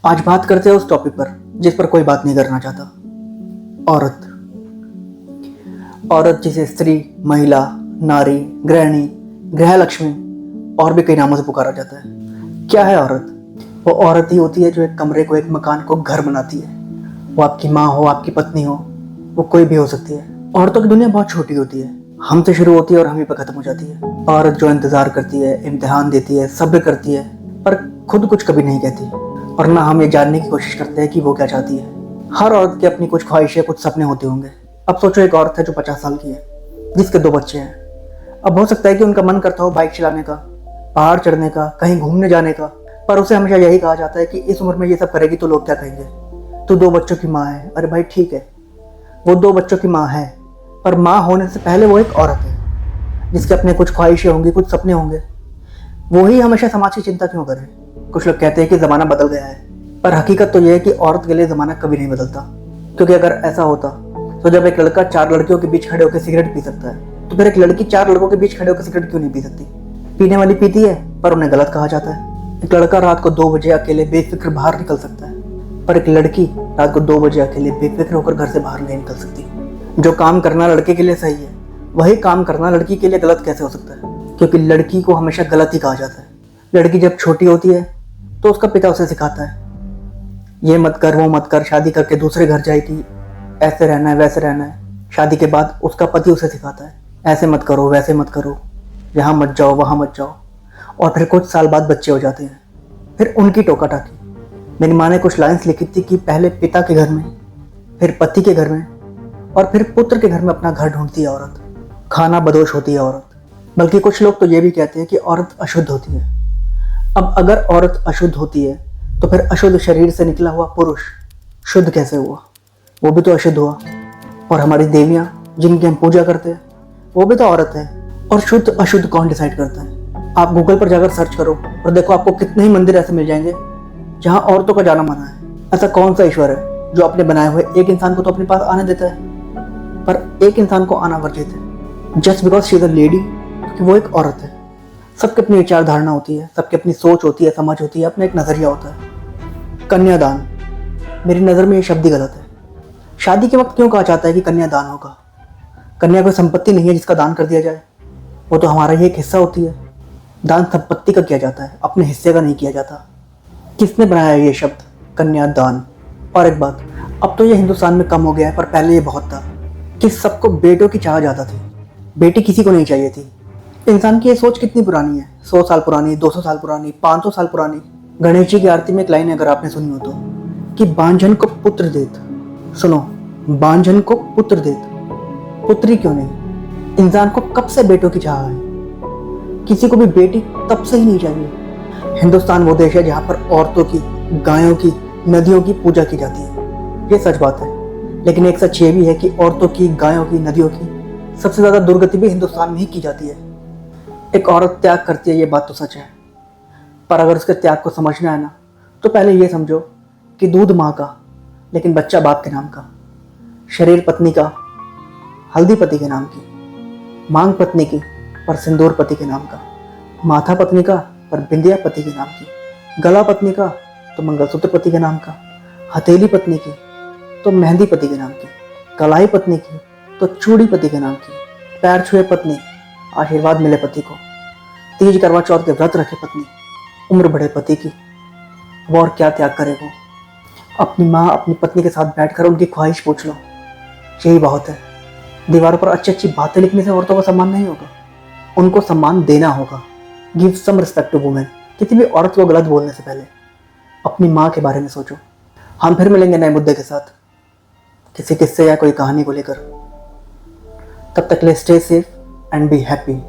आज बात करते हैं उस टॉपिक पर जिस पर कोई बात नहीं करना चाहता। औरत। औरत जिसे स्त्री, महिला, नारी, गृहिणी, गृहलक्ष्मी और भी कई नामों से पुकारा जाता है। क्या है औरत? वो औरत ही होती है जो एक कमरे को, एक मकान को घर बनाती है। वो आपकी माँ हो, आपकी पत्नी हो, वो कोई भी हो सकती है। औरतों की दुनिया बहुत छोटी होती है, हमसे शुरू होती है और हम ही पर खत्म हो जाती है। औरत जो इंतजार करती है, इम्तिहान देती है, सब्र करती है, पर खुद कुछ कभी नहीं कहती और ना हम ये जानने की कोशिश करते हैं कि वो क्या चाहती है। हर औरत की अपनी कुछ ख्वाहिशें, कुछ सपने होते होंगे। अब सोचो एक औरत है जो 50 साल की है, जिसके 2 बच्चे हैं। अब हो सकता है कि उनका मन करता हो बाइक चलाने का, पहाड़ चढ़ने का, कहीं घूमने जाने का, पर उसे हमेशा यही कहा जाता है कि इस उम्र में ये सब करेगी तो लोग क्या कहेंगे, तू 2 बच्चों की माँ है। अरे भाई ठीक है, वो 2 बच्चों की माँ है, पर माँ होने से पहले वो एक औरत है जिसके अपने कुछ ख्वाहिशें होंगी, कुछ सपने होंगे। वो ही हमेशा समाज की चिंता क्यों करे? कुछ लोग कहते हैं कि ज़माना बदल गया है, पर हकीकत तो यह है कि औरत के लिए ज़माना कभी नहीं बदलता। क्योंकि अगर ऐसा होता तो जब एक लड़का 4 लड़कियों के बीच खड़े होकर सिगरेट पी सकता है, तो फिर एक लड़की 4 लड़कों के बीच खड़े होकर सिगरेट क्यों नहीं पी सकती? पीने वाली पीती है, पर उन्हें गलत कहा जाता है। एक लड़का रात को 2 बजे अकेले बेफिक्र बाहर निकल सकता है, पर एक लड़की रात को 2 बजे अकेले बेफिक्र होकर घर से बाहर नहीं निकल सकती। जो काम करना लड़के के लिए सही है, वही काम करना लड़की के लिए गलत कैसे हो सकता है? क्योंकि लड़की को हमेशा गलत ही कहा जाता है। लड़की जब छोटी होती है तो उसका पिता उसे सिखाता है, ये मत कर, वो मत कर, शादी करके दूसरे घर जाएगी, ऐसे रहना है, वैसे रहना है। शादी के बाद उसका पति उसे सिखाता है, ऐसे मत करो, वैसे मत करो, यहाँ मत जाओ, वहाँ मत जाओ। और फिर कुछ साल बाद बच्चे हो जाते हैं, फिर उनकी टोका टाकी। मेरी माँ ने कुछ लाइन्स लिखी थी कि पहले पिता के घर में, फिर पति के घर में, और फिर पुत्र के घर में अपना घर ढूंढती है औरत। खाना बदोश होती है औरत। बल्कि कुछ लोग तो ये भी कहते हैं कि औरत अशुद्ध होती है। अब अगर औरत अशुद्ध होती है तो फिर अशुद्ध शरीर से निकला हुआ पुरुष शुद्ध कैसे हुआ? वो भी तो अशुद्ध हुआ। और हमारी देवियाँ जिनकी हम पूजा करते हैं, वो भी तो औरत है। और शुद्ध अशुद्ध कौन डिसाइड करता है? आप गूगल पर जाकर सर्च करो और देखो, आपको कितने ही मंदिर ऐसे मिल जाएंगे जहाँ औरतों का जाना मना है। ऐसा कौन सा ईश्वर है जो अपने बनाए हुए एक इंसान को तो अपने पास आने देता है, पर एक इंसान को आना वर्जित है? Just because she is a lady, क्योंकि वो एक औरत है। सबकी अपनी विचारधारणा होती है, सबकी अपनी सोच होती है, समझ होती है, अपना एक नज़रिया होता है। कन्यादान, मेरी नज़र में ये शब्द ही गलत है। शादी के वक्त क्यों कहा जाता है कि कन्यादान होगा? कन्या कोई संपत्ति नहीं है जिसका दान कर दिया जाए, वो तो हमारा ही एक हिस्सा होती है। दान संपत्ति का किया जाता है, अपने हिस्से का नहीं किया जाता। किसने बनाया ये शब्द कन्यादान? और एक बात, अब तो ये हिंदुस्तान में कम हो गया है, पर पहले ये बहुत था कि सबको बेटों की चाह ज़्यादा थी, बेटी किसी को नहीं चाहिए थी। इंसान की ये सोच कितनी पुरानी है? 100 साल पुरानी, 200 साल पुरानी, 500 साल पुरानी। गणेश जी की आरती में एक लाइन है, अगर आपने सुनी हो तो, कि बांझन को पुत्र देत। सुनो, बांझन को पुत्र देत, पुत्री क्यों नहीं? इंसान को कब से बेटों की चाह है? किसी को भी बेटी तब से ही नहीं चाहिए। हिंदुस्तान वो देश है जहाँ पर औरतों की, गायों की, नदियों की पूजा की जाती है। ये सच बात है, लेकिन एक सच ये भी है कि औरतों की, गायों की, नदियों की सबसे ज़्यादा दुर्गति भी हिंदुस्तान में ही की जाती है। एक औरत त्याग करती है, ये बात तो सच है, पर अगर उसके त्याग को समझना है ना, तो पहले ये समझो कि दूध माँ का, लेकिन बच्चा बाप के नाम का। शरीर पत्नी का, हल्दी पति के नाम की। मांग पत्नी की, पर सिंदूर पति के नाम का। माथा पत्नी का, पर बिंदिया पति के नाम की। गला पत्नी का, तो मंगलसूत्र पति के नाम का। हथेली पत्नी की, तो मेहंदी पति के नाम की। कलाई पत्नी की, तो चूड़ी पति के नाम की। पैर छुए पत्नी, आशीर्वाद मिले पति को। तीज करवा चौथ के व्रत रखे पत्नी, उम्र बढ़े पति की। वो और क्या त्याग करे वो? अपनी माँ, अपनी पत्नी के साथ बैठकर उनकी ख्वाहिश पूछ लो, यही बहुत है। दीवारों पर अच्छी अच्छी बातें लिखने से औरतों को सम्मान नहीं होगा, उनको सम्मान देना होगा। Give some respect to women. किसी भी औरत को गलत बोलने से पहले अपनी माँ के बारे में सोचो। हम फिर मिलेंगे नए मुद्दे के साथ, किसी किस्से या कोई कहानी को लेकर। तब तक ले stay safe and be happy.